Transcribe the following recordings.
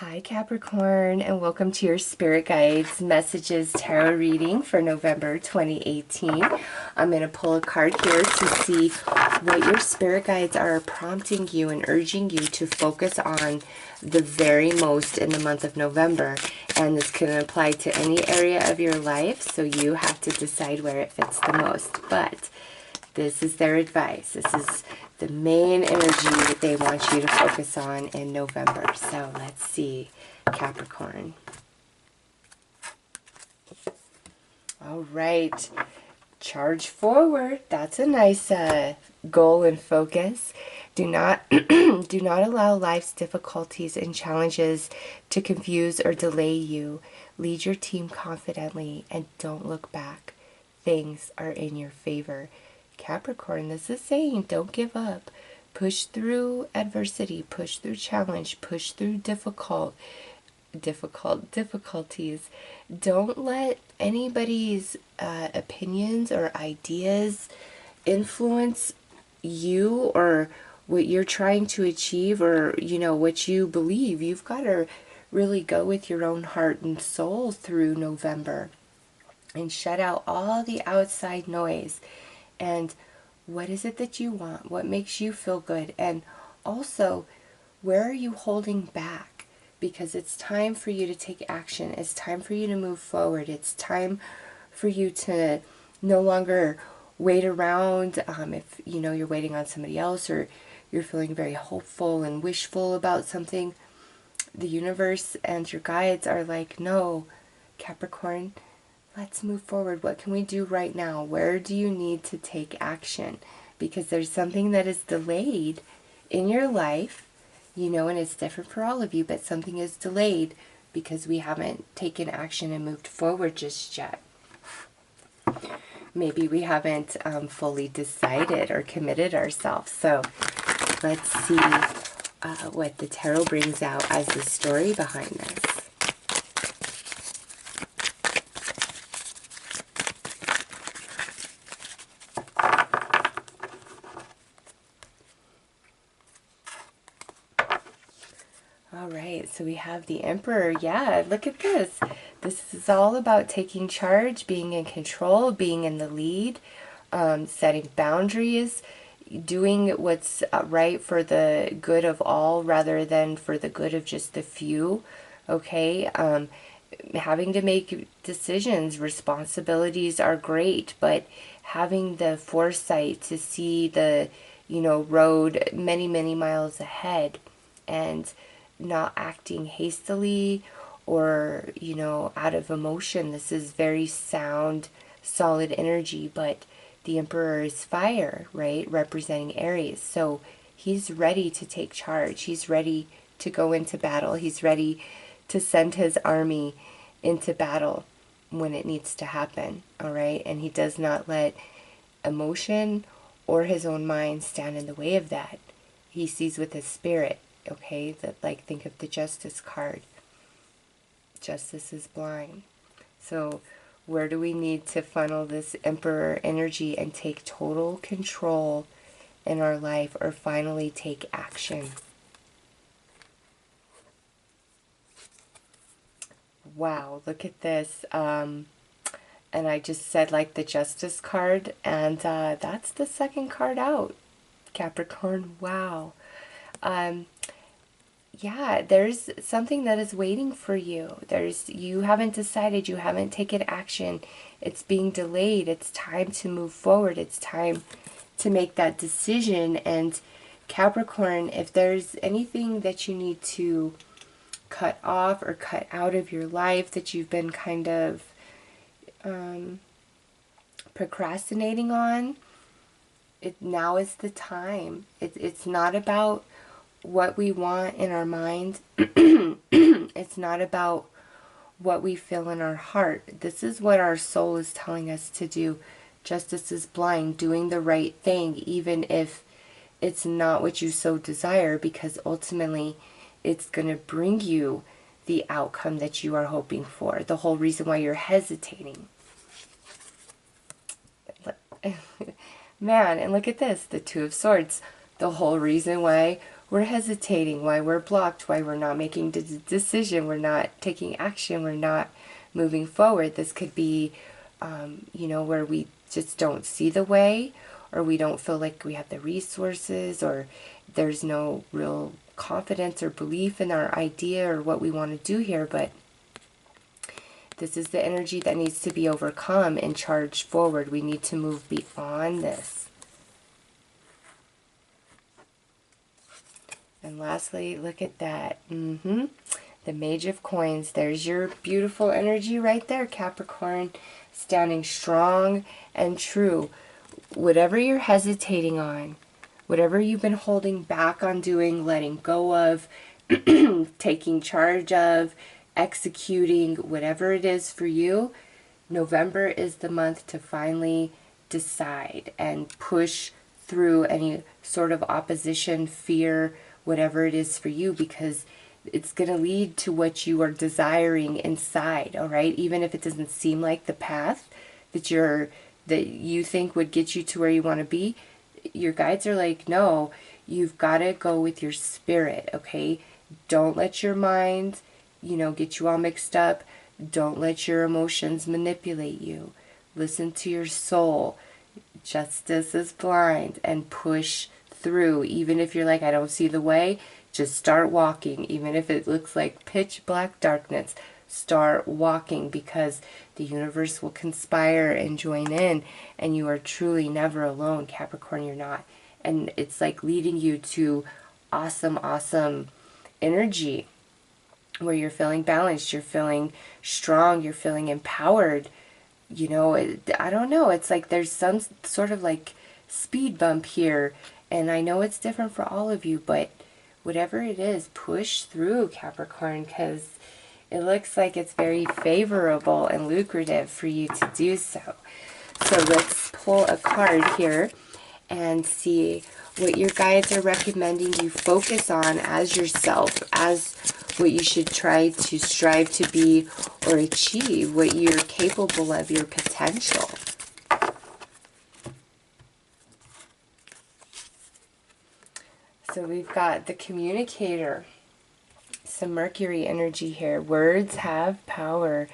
Hi Capricorn, and welcome to your Spirit Guides Messages Tarot reading for November 2018. I'm going to pull a card here to see what your Spirit Guides are prompting you and urging you to focus on the very most in the month of November. And this can apply to any area of your life, so you have to decide where it fits the most. But this is their advice. This is the main energy that they want you to focus on in November. So let's see, Capricorn. All right, charge forward. That's a nice goal and focus. Do not do not allow life's difficulties and challenges to confuse or delay you. Lead your team confidently and don't look back. Things are in your favor. Capricorn, this is saying don't give up. Push through adversity, push through challenge, push through difficulties. Don't let anybody's opinions or ideas influence you or what you're trying to achieve, or what you believe. You've got to really go with your own heart and soul through November and shut out all the outside noise. And what is it that you want? What makes you feel good? And also, where are you holding back? Because it's time for you to take action. It's time for you to move forward. It's time for you to no longer wait around. If you're waiting on somebody else, or you're feeling very hopeful and wishful about something, the universe and your guides are like, no, Capricorn, let's move forward. What can we do right now? Where do you need to take action? Because there's something that is delayed in your life, and it's different for all of you, but something is delayed because we haven't taken action and moved forward just yet. Maybe we haven't fully decided or committed ourselves. So let's see what the tarot brings out as the story behind this. All right, so we have the Emperor. Yeah, look at this. This is all about taking charge, being in control, being in the lead, setting boundaries, doing what's right for the good of all rather than for the good of just the few. Okay, having to make decisions, responsibilities are great, but having the foresight to see the, road many, many miles ahead, and not acting hastily or, out of emotion. This is very sound, solid energy, but the Emperor is fire, right? Representing Aries. So he's ready to take charge. He's ready to go into battle. He's ready to send his army into battle when it needs to happen, all right? And he does not let emotion or his own mind stand in the way of that. He sees with his spirit. Okay, think of the Justice card. Justice is blind. So where do we need to funnel this Emperor energy and take total control in our life, or finally take action? Wow, look at this. And I just said the Justice card, and that's the second card out, Capricorn. Wow. Yeah, there's something that is waiting for you. You haven't decided, you haven't taken action. It's being delayed. It's time to move forward. It's time to make that decision. And Capricorn, if there's anything that you need to cut off or cut out of your life that you've been kind of procrastinating on, now is the time. It's not about what we want in our mind. It's not about what we feel in our heart. This is what our soul is telling us to do. Justice is blind, doing the right thing, even if it's not what you so desire, because ultimately it's going to bring you the outcome that you are hoping for. The whole reason why you're hesitating. Man, and look at this, the Two of Swords. The whole reason why we're hesitating, why we're blocked, why we're not making the decision, we're not taking action, we're not moving forward. This could be, you know, where we just don't see the way, or we don't feel like we have the resources, or there's no real confidence or belief in our idea or what we want to do here. But this is the energy that needs to be overcome and charged forward. We need to move beyond this. And lastly, look at that. The Mage of Coins. There's your beautiful energy right there, Capricorn. Standing strong and true. Whatever you're hesitating on, whatever you've been holding back on doing, letting go of, taking charge of, executing, whatever it is for you, November is the month to finally decide and push through any sort of opposition, fear, whatever it is for you, because it's going to lead to what you are desiring inside, all right? Even if it doesn't seem like the path that you think would get you to where you want to be, your guides are like, no, you've got to go with your spirit, okay? Don't let your mind, you know, get you all mixed up. Don't let your emotions manipulate you. Listen to your soul. Justice is blind, and push through. Even if you're like, I don't see the way, just start walking. Even if it looks like pitch black darkness, start walking, because the universe will conspire and join in, and you are truly never alone, Capricorn. You're not. And it's like leading you to awesome, awesome energy where you're feeling balanced, you're feeling strong, you're feeling empowered. You know, I don't know, it's like there's some sort of like speed bump here, and I know it's different for all of you, but whatever it is, push through, Capricorn, because it looks like it's very favorable and lucrative for you to do so. So let's pull a card here and see what your guides are recommending you focus on as yourself, as what you should try to strive to be or achieve, what you're capable of, your potential. So we've got the Communicator, some Mercury energy here. Words have power.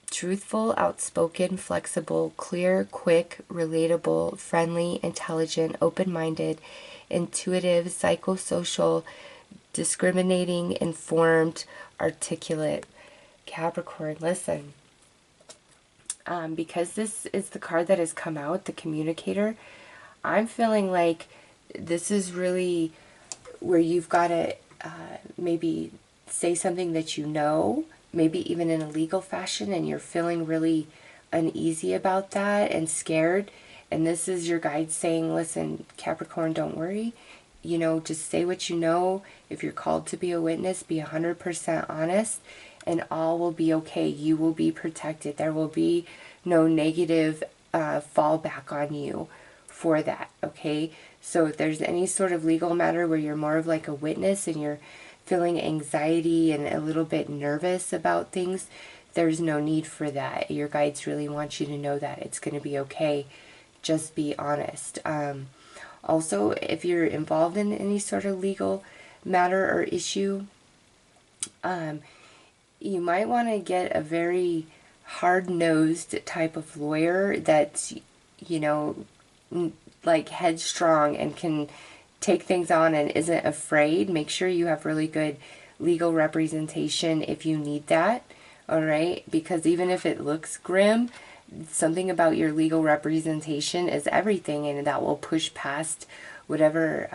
Truthful, outspoken, flexible, clear, quick, relatable, friendly, intelligent, open-minded, intuitive, psychosocial, discriminating, informed, articulate. Capricorn, listen. Because this is the card that has come out, the Communicator, I'm feeling like this is really where you've got to maybe say something that you know, maybe even in a legal fashion, and you're feeling really uneasy about that and scared. And this is your guide saying, listen, Capricorn, don't worry. You know, just say what you know. If you're called to be a witness, be 100% honest, and all will be okay. You will be protected. There will be no negative fallback on you for that, okay? So if there's any sort of legal matter where you're more of like a witness and you're feeling anxiety and a little bit nervous about things, there's no need for that. Your guides really want you to know that it's going to be okay. Just be honest. Also, if you're involved in any sort of legal matter or issue, you might want to get a very hard-nosed type of lawyer that's, you know, like headstrong and can take things on and isn't afraid. Make sure you have really good legal representation if you need that, all right? Because even if it looks grim, something about your legal representation is everything, and that will push past whatever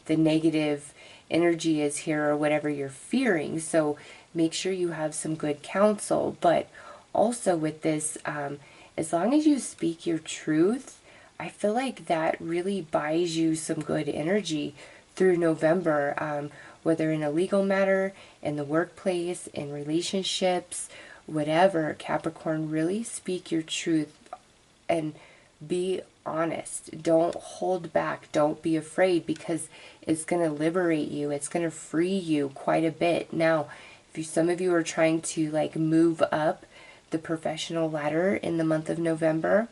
the negative energy is here or whatever you're fearing. So make sure you have some good counsel. But also with this, as long as you speak your truth, I feel like that really buys you some good energy through November, whether in a legal matter, in the workplace, in relationships, whatever. Capricorn, really speak your truth and be honest. Don't hold back. Don't be afraid, because it's going to liberate you. It's going to free you quite a bit. Now, if some of you are trying to like move up the professional ladder in the month of November,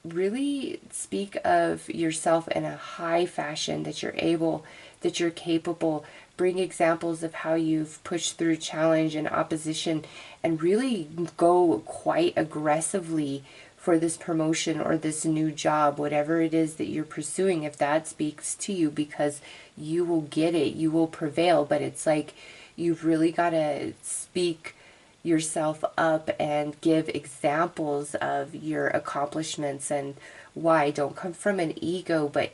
really speak of yourself in a high fashion, that you're able, that you're capable. Bring examples of how you've pushed through challenge and opposition, and really go quite aggressively for this promotion or this new job, whatever it is that you're pursuing, if that speaks to you, because you will get it, you will prevail. But it's like you've really got to speak yourself up and give examples of your accomplishments and why. Don't come from an ego, but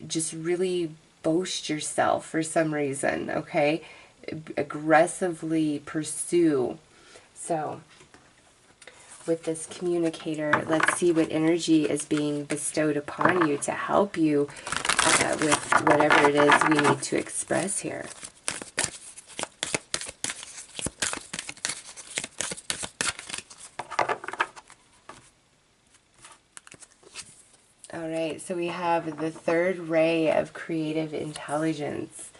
just really boast yourself for some reason, okay? Aggressively pursue. So with this communicator, let's see what energy is being bestowed upon you to help you with whatever it is we need to express here. All right, so we have the third ray of creative intelligence.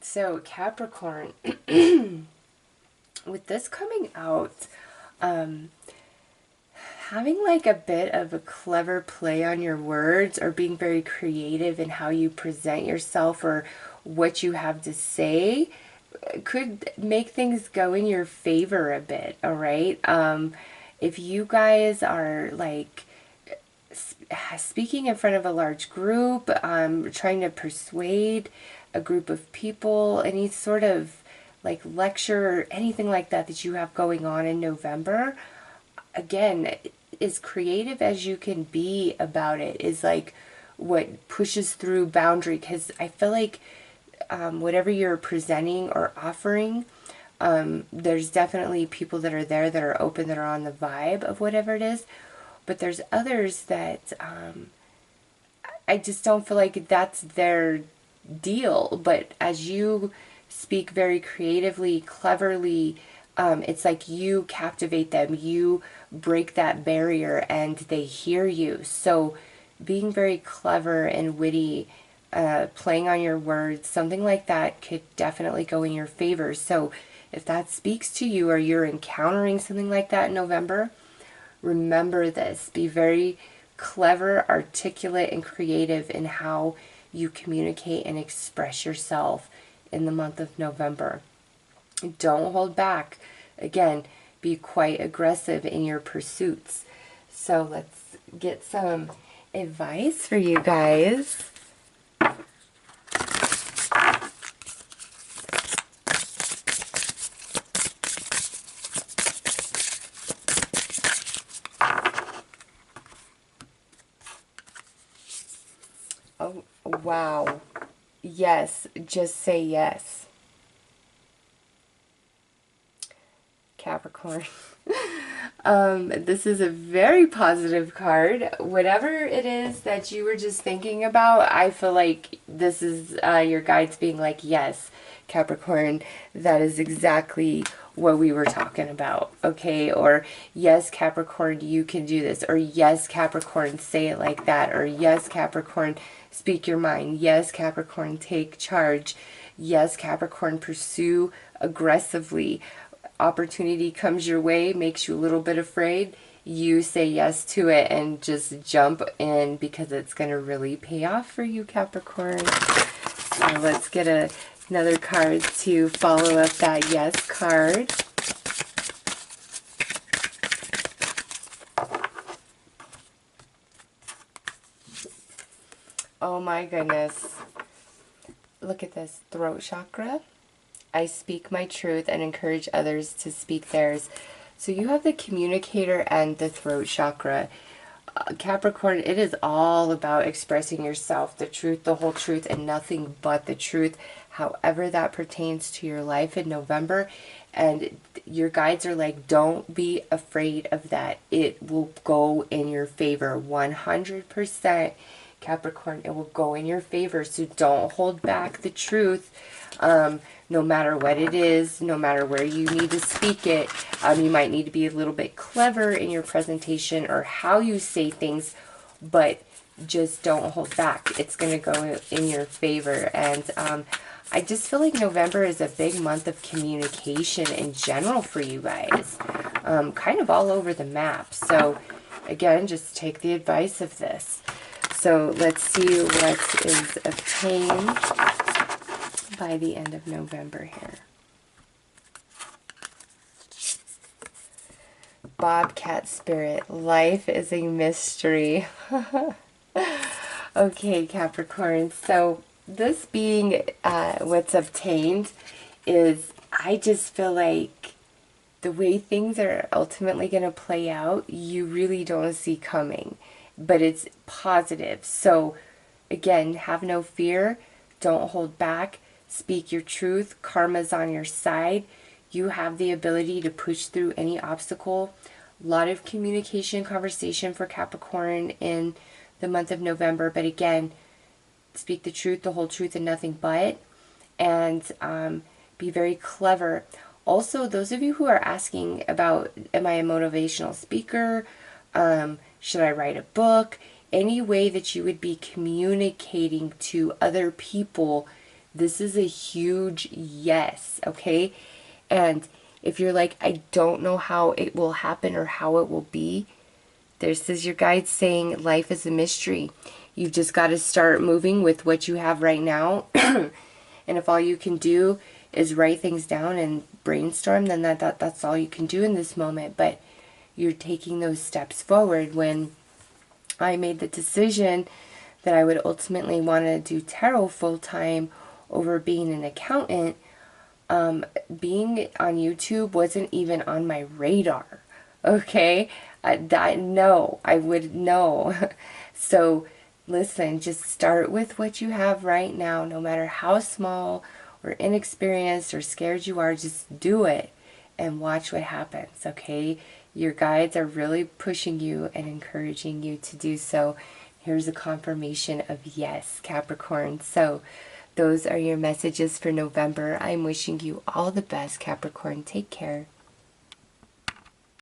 So Capricorn, with this coming out, having like a bit of a clever play on your words, or being very creative in how you present yourself or what you have to say, could make things go in your favor a bit, all right? If you guys are like speaking in front of a large group, trying to persuade a group of people, any sort of like lecture or anything like that that you have going on in November, again, as creative as you can be about it is like what pushes through boundary. Because I feel like whatever you're presenting or offering, there's definitely people that are there that are open, that are on the vibe of whatever it is. But there's others that I just don't feel like that's their deal. But as you speak very creatively, cleverly, it's like you captivate them, you break that barrier, and they hear you. So being very clever and witty, playing on your words, something like that could definitely go in your favor. So if that speaks to you, or you're encountering something like that in November, remember this. Be very clever, articulate, and creative in how you communicate and express yourself in the month of November. Don't hold back. Again, be quite aggressive in your pursuits. So let's get some advice for you guys. Oh, wow. Yes, just say yes. Capricorn. This is a very positive card. Whatever it is that you were just thinking about, I feel like this is your guides being like, yes, Capricorn, that is exactly what we were talking about, okay? Or, yes, Capricorn, you can do this. Or, yes, Capricorn, say it like that. Or, yes, Capricorn, speak your mind. Yes, Capricorn, take charge. Yes, Capricorn, pursue aggressively. Opportunity comes your way, makes you a little bit afraid, you say yes to it and just jump in, because it's going to really pay off for you, Capricorn. So let's get another card to follow up that yes card. Oh my goodness. Look at this. Throat chakra. I speak my truth and encourage others to speak theirs. So you have the communicator and the throat chakra. Capricorn, it is all about expressing yourself, the truth, the whole truth, and nothing but the truth, however that pertains to your life in November. And your guides are like, don't be afraid of that. It will go in your favor 100%. Capricorn, it will go in your favor. So don't hold back the truth. No matter what it is, no matter where you need to speak it, you might need to be a little bit clever in your presentation or how you say things, but just don't hold back. It's going to go in your favor. And I just feel like November is a big month of communication in general for you guys. Kind of all over the map. So, again, just take the advice of this. So, let's see what is obtained by the end of November here. Bobcat Spirit. Life is a mystery. Okay, Capricorn. So, this being what's obtained is, I just feel like the way things are ultimately going to play out, you really don't see coming. But it's positive. So, again, have no fear. Don't hold back. Speak your truth. Karma's on your side. You have the ability to push through any obstacle. A lot of communication, conversation for Capricorn in the month of November. But again, speak the truth, the whole truth, and nothing but. And be very clever. Also, those of you who are asking about, am I a motivational speaker? Should I write a book? Any way that you would be communicating to other people, this is a huge yes, okay? And if you're like, I don't know how it will happen or how it will be, this is your guide saying life is a mystery. You've just got to start moving with what you have right now. And if all you can do is write things down and brainstorm, then that's all you can do in this moment. But you're taking those steps forward. When I made the decision that I would ultimately want to do tarot full-time over being an accountant, being on YouTube wasn't even on my radar. Okay? I would know. So, listen, just start with what you have right now, no matter how small or inexperienced or scared you are, just do it and watch what happens, okay? Your guides are really pushing you and encouraging you to do so. Here's a confirmation of yes, Capricorn. So, those are your messages for November. I'm wishing you all the best, Capricorn. Take care.